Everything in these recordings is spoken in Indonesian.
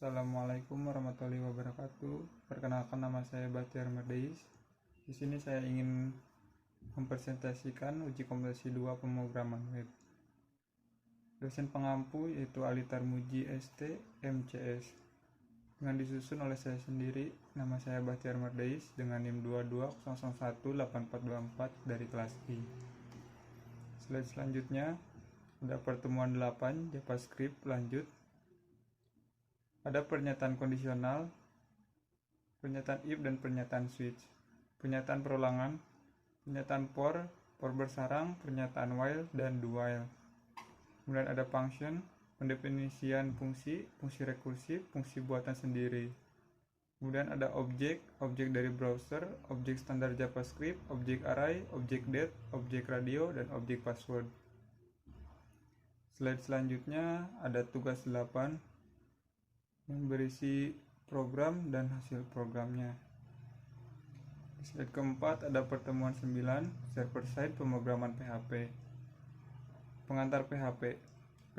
Assalamualaikum warahmatullahi wabarakatuh. Perkenalkan, nama saya Batiar Merdeis. Di sini saya ingin mempresentasikan uji kompetensi 2 pemrograman web. Dosen pengampu yaitu Ali Tarmuji ST MCS. Dengan disusun oleh saya sendiri, nama saya Batiar Merdeis dengan NIM 220018424 dari kelas I. Slide selanjutnya ada pertemuan 8 JavaScript lanjut. Ada pernyataan kondisional, pernyataan if dan pernyataan switch, pernyataan perulangan, pernyataan for bersarang, pernyataan while dan do while. Kemudian ada function, pendefinisian fungsi rekursif, fungsi buatan sendiri. Kemudian ada objek dari browser, objek standar JavaScript, objek array, objek date, objek radio, dan objek password. Slide selanjutnya ada tugas 8 yang berisi program dan hasil programnya. Di slide keempat ada pertemuan 9 server side pemrograman PHP. Pengantar PHP.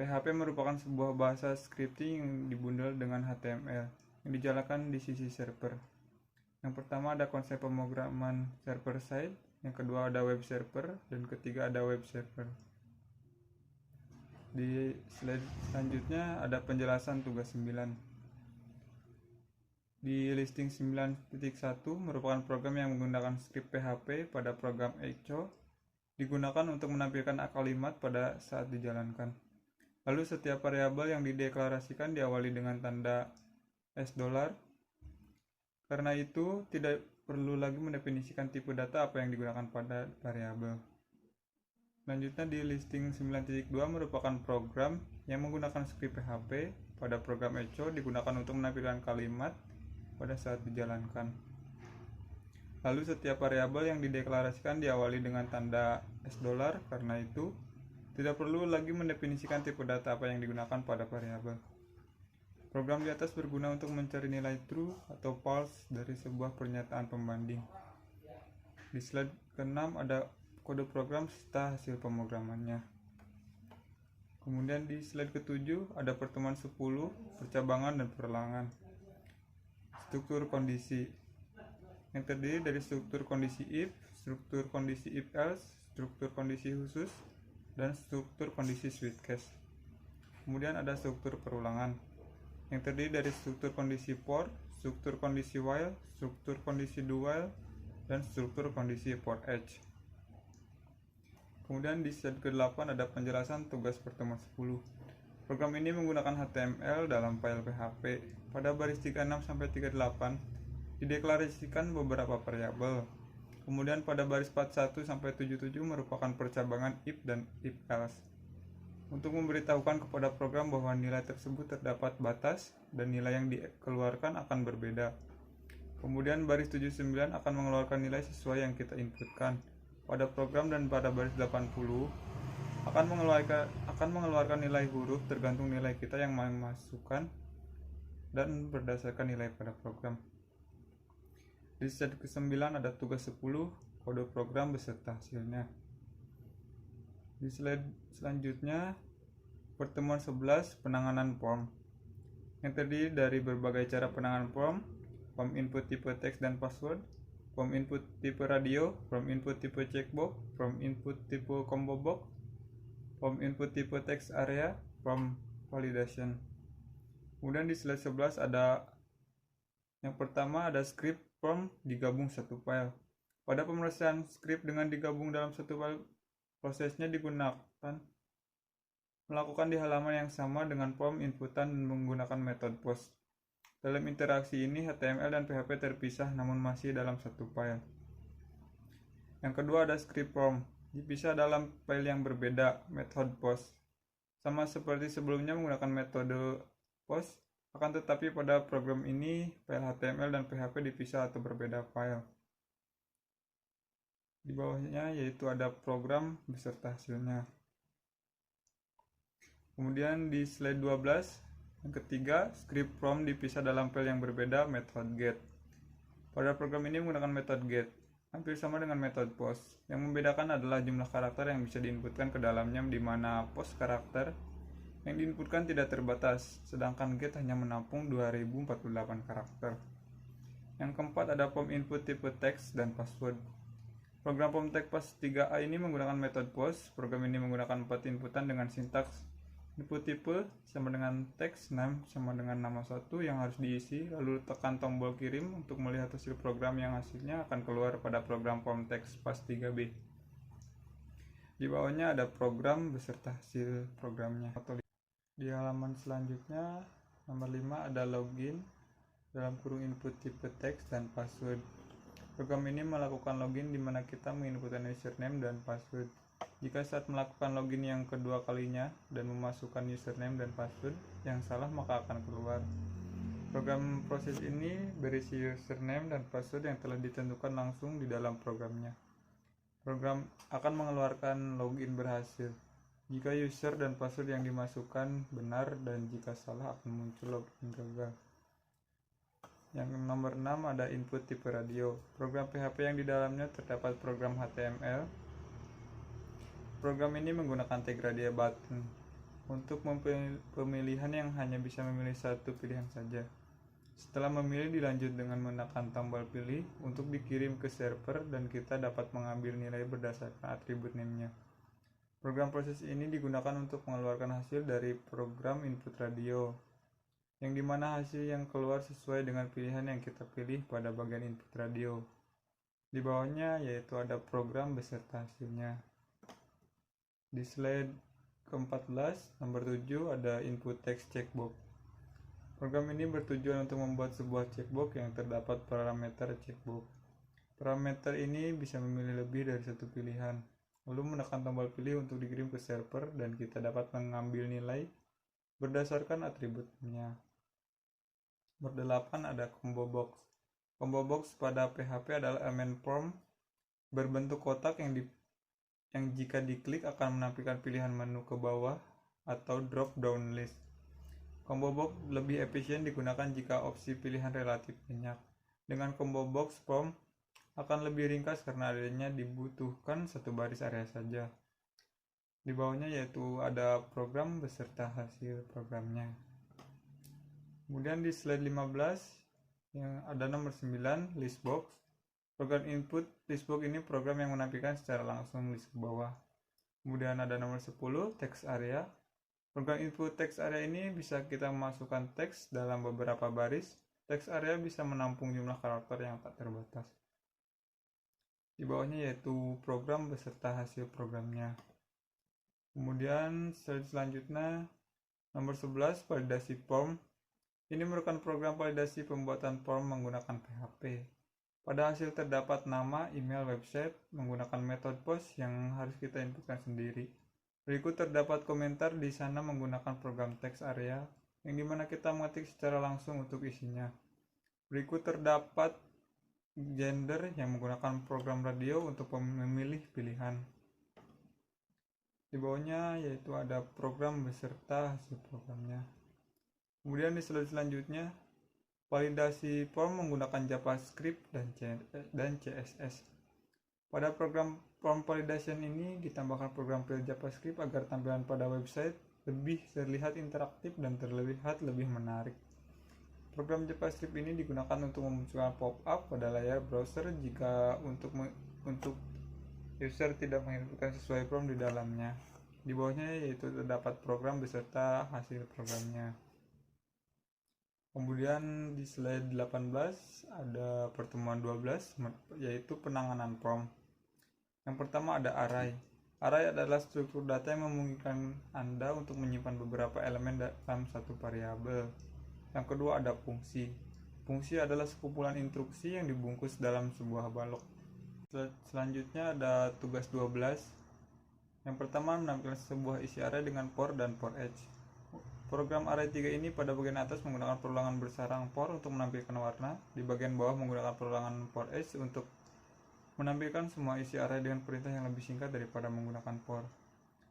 PHP merupakan sebuah bahasa scripting yang dibundel dengan HTML yang dijalankan di sisi server. Yang pertama ada konsep pemrograman server side, yang kedua ada web server, dan ketiga ada web server. Di slide selanjutnya ada penjelasan tugas 9. Di listing 9.1 merupakan program yang menggunakan script PHP pada program echo digunakan untuk menampilkan kalimat pada saat dijalankan. Lalu setiap variabel yang dideklarasikan diawali dengan tanda $. Karena itu tidak perlu lagi mendefinisikan tipe data apa yang digunakan pada variabel. Selanjutnya di listing 9.2 merupakan program yang menggunakan script PHP pada program echo digunakan untuk menampilkan kalimat pada saat dijalankan. Lalu setiap variabel yang dideklarasikan diawali dengan tanda $. Karena itu tidak perlu lagi mendefinisikan tipe data apa yang digunakan pada variabel. Program di atas berguna untuk mencari nilai true atau false dari sebuah pernyataan pembanding. Di slide ke-6 ada kode program serta hasil pemrogramannya. Kemudian di slide ke-7 ada pertemuan 10 percabangan dan perulangan. Struktur kondisi yang terdiri dari struktur kondisi if, struktur kondisi if else, struktur kondisi khusus, dan struktur kondisi switch case. Kemudian ada struktur perulangan yang terdiri dari struktur kondisi for, struktur kondisi while, struktur kondisi do while, dan struktur kondisi for each. Kemudian di slide ke-8 ada penjelasan tugas pertemuan 10. Program ini menggunakan HTML dalam file PHP. Pada baris 36-38 dideklarasikan beberapa variabel. Kemudian pada baris 41-77 merupakan percabangan if dan if else. Untuk memberitahukan kepada program bahwa nilai tersebut terdapat batas dan nilai yang dikeluarkan akan berbeda. Kemudian baris 79 akan mengeluarkan nilai sesuai yang kita inputkan pada program, dan pada baris 80 akan mengeluarkan nilai huruf tergantung nilai kita yang memasukkan dan berdasarkan nilai pada program. Di slide ke-9 ada tugas 10 kode program beserta hasilnya. Di slide selanjutnya pertemuan 11 penanganan form yang terdiri dari berbagai cara penanganan form input tipe teks dan password, form input tipe radio, form input tipe checkbox, form input tipe combo box, form input tipe text area, form validation. Kemudian di slide 11 ada yang pertama ada script form digabung satu file. Pada pemrosesan script dengan digabung dalam satu file, prosesnya digunakan melakukan di halaman yang sama dengan form inputan dan menggunakan metode post. Dalam interaksi ini HTML dan PHP terpisah namun masih dalam satu file. Yang kedua ada script form dipisah dalam file yang berbeda, method post. Sama seperti sebelumnya menggunakan metode post, akan tetapi pada program ini file HTML dan PHP dipisah atau berbeda file. Di bawahnya yaitu ada program beserta hasilnya. Kemudian di slide 12, yang ketiga, script from dipisah dalam file yang berbeda, method get. Pada program ini menggunakan method get, hampir sama dengan method post. Yang membedakan adalah jumlah karakter yang bisa diinputkan ke dalamnya, di mana post karakter Yang diinputkan tidak terbatas, sedangkan get hanya menampung 2048 karakter. Yang keempat ada form input tipe teks dan password. Program form teks PAS 3A ini menggunakan metode POST. Program ini menggunakan 4 inputan dengan sintaks input tipe sama dengan teks, name sama dengan nama satu yang harus diisi, lalu tekan tombol kirim untuk melihat hasil program yang hasilnya akan keluar pada program form teks PAS 3B. Di bawahnya ada program beserta hasil programnya. Di halaman selanjutnya, nomor 5 ada login dalam kurung input tipe teks dan password. Program ini melakukan login di mana kita menginputkan username dan password. Jika saat melakukan login yang kedua kalinya dan memasukkan username dan password yang salah, maka akan keluar. Program proses ini berisi username dan password yang telah ditentukan langsung di dalam programnya. Program akan mengeluarkan login berhasil jika user dan password yang dimasukkan benar, dan jika salah akan muncul login gagal. Yang nomor 6 ada input tipe radio. Program PHP yang di dalamnya terdapat program HTML. Program ini menggunakan tag radio button untuk pemilihan yang hanya bisa memilih satu pilihan saja. Setelah memilih, dilanjut dengan menekan tombol pilih untuk dikirim ke server dan kita dapat mengambil nilai berdasarkan atribut name-nya. Program proses ini digunakan untuk mengeluarkan hasil dari program input radio, yang dimana hasil yang keluar sesuai dengan pilihan yang kita pilih pada bagian input radio. Di bawahnya yaitu ada program beserta hasilnya. Di slide ke-14, nomor 7 ada input text checkbox. Program ini bertujuan untuk membuat sebuah checkbox yang terdapat parameter checkbox. Parameter ini bisa memilih lebih dari satu pilihan, lalu menekan tombol pilih untuk dikirim ke server dan kita dapat mengambil nilai berdasarkan atributnya. Nomor 8 ada combo box. Combo box pada PHP adalah elemen form berbentuk kotak yang jika diklik akan menampilkan pilihan menu ke bawah atau drop down list. Combo box lebih efisien digunakan jika opsi pilihan relatif banyak. Dengan combo box, form akan lebih ringkas karena adanya dibutuhkan satu baris area saja. Di bawahnya yaitu ada program beserta hasil programnya. Kemudian di slide 15 yang ada nomor 9, listbox. Program input listbox ini program yang menampilkan secara langsung list ke bawah. Kemudian ada nomor 10, text area. Program input text area ini bisa kita memasukkan teks dalam beberapa baris. Text area bisa menampung jumlah karakter yang tak terbatas. Di bawahnya yaitu program beserta hasil programnya. Kemudian slide selanjutnya nomor 11, validasi form. Ini merupakan program validasi pembuatan form menggunakan PHP. Pada hasil terdapat nama, email, website menggunakan metode POST yang harus kita inputkan sendiri. Berikut terdapat komentar di sana menggunakan program text area yang dimana kita mengetik secara langsung untuk isinya. Berikut terdapat gender yang menggunakan program radio untuk memilih pilihan. Di bawahnya yaitu ada program beserta hasil programnya. Kemudian di slide selanjutnya, validasi form menggunakan JavaScript dan CSS. Pada program form validation ini ditambahkan program fill JavaScript agar tampilan pada website lebih terlihat interaktif dan terlihat lebih menarik. Program JavaScript ini digunakan untuk memunculkan pop-up pada layar browser jika untuk user tidak menginputkan sesuai prompt di dalamnya. Di bawahnya yaitu terdapat program beserta hasil programnya. Kemudian di slide 18 ada pertemuan 12 yaitu penanganan prompt. Yang pertama ada array. Array adalah struktur data yang memungkinkan Anda untuk menyimpan beberapa elemen dalam satu variabel. Yang kedua ada fungsi. Fungsi adalah sekumpulan instruksi yang dibungkus dalam sebuah balok. Selanjutnya ada tugas 12. Yang pertama menampilkan sebuah isi array dengan for dan for each. Program array 3 ini pada bagian atas menggunakan perulangan bersarang for untuk menampilkan warna. Di bagian bawah menggunakan perulangan for each untuk menampilkan semua isi array dengan perintah yang lebih singkat daripada menggunakan for.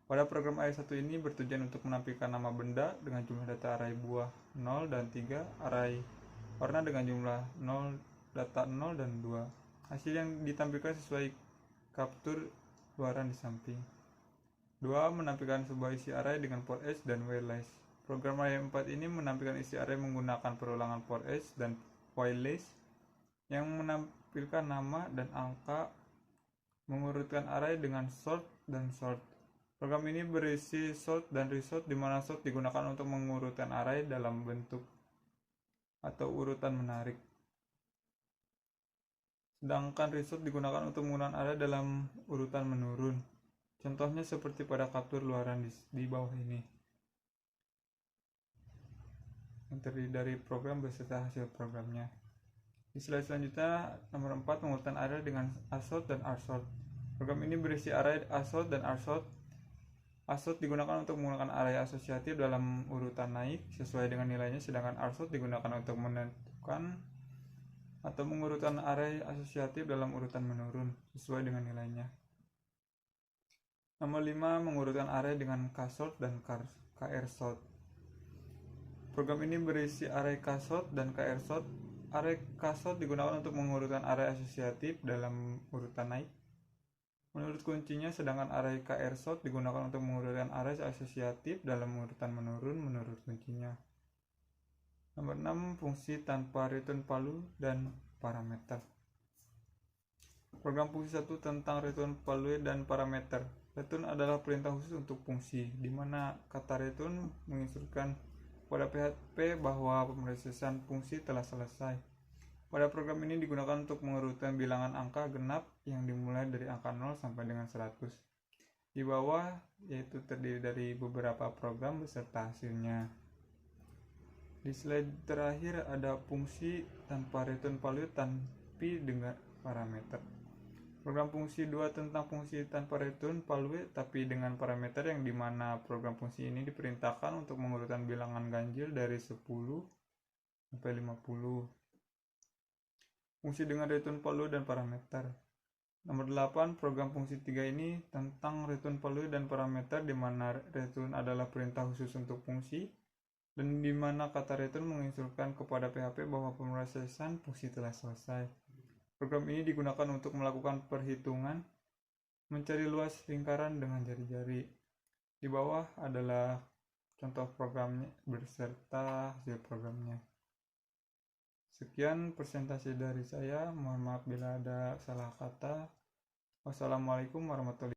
Pada program array 1 ini bertujuan untuk menampilkan nama benda dengan jumlah data array buah 0 dan 3, array warna dengan jumlah 0, data 0 dan 2. Hasil yang ditampilkan sesuai kaptur luaran di samping. 2. Menampilkan sebuah isi array dengan for each dan while list. Program array 4 ini menampilkan isi array menggunakan perulangan for each dan while list yang menampilkan nama dan angka, mengurutkan array dengan sort dan sort. Program ini berisi sort dan resort, di mana sort digunakan untuk mengurutkan array dalam bentuk atau urutan menarik, sedangkan resort digunakan untuk menggunakan array dalam urutan menurun. Contohnya seperti pada kaptur luaran di bawah ini, yang terdiri dari program beserta hasil programnya. Di slide selanjutnya, nomor 4, pengurutan array dengan asort dan rsort. Program ini berisi array asort dan rsort. Asort digunakan untuk menggunakan array asosiatif dalam urutan naik sesuai dengan nilainya, sedangkan rsort digunakan untuk menentukan atau mengurutkan array asosiatif dalam urutan menurun sesuai dengan nilainya. Nomor 5, mengurutkan array dengan ksort dan krsort. Program ini berisi array ksort dan krsort. Array ksort digunakan untuk mengurutkan array asosiatif dalam urutan naik menurut kuncinya, sedangkan array krsort digunakan untuk mengurutkan array asosiatif dalam urutan menurun menurut kuncinya. Nomor 6, fungsi tanpa return value dan parameter. Program fungsi 1 tentang return value dan parameter. Return adalah perintah khusus untuk fungsi, di mana kata return menginstruksikan pada PHP bahwa pemrosesan fungsi telah selesai. Pada program ini digunakan untuk mengurutkan bilangan angka genap yang dimulai dari angka 0 sampai dengan 100. Di bawah yaitu terdiri dari beberapa program beserta hasilnya. Di slide terakhir ada fungsi tanpa return value tapi dengan parameter. Program fungsi 2 tentang fungsi tanpa return value tapi dengan parameter, yang dimana program fungsi ini diperintahkan untuk mengurutkan bilangan ganjil dari 10 sampai 50. Fungsi dengan return value dan parameter. Nomor 8, program fungsi 3 ini tentang return value dan parameter, di mana return adalah perintah khusus untuk fungsi dan di mana kata return menginstruksikan kepada PHP bahwa pemrosesan fungsi telah selesai. Program ini digunakan untuk melakukan perhitungan, mencari luas lingkaran dengan jari-jari. Di bawah adalah contoh programnya beserta hasil programnya. Sekian presentasi dari saya. Mohon maaf bila ada salah kata. Wassalamualaikum warahmatullahi wabarakatuh.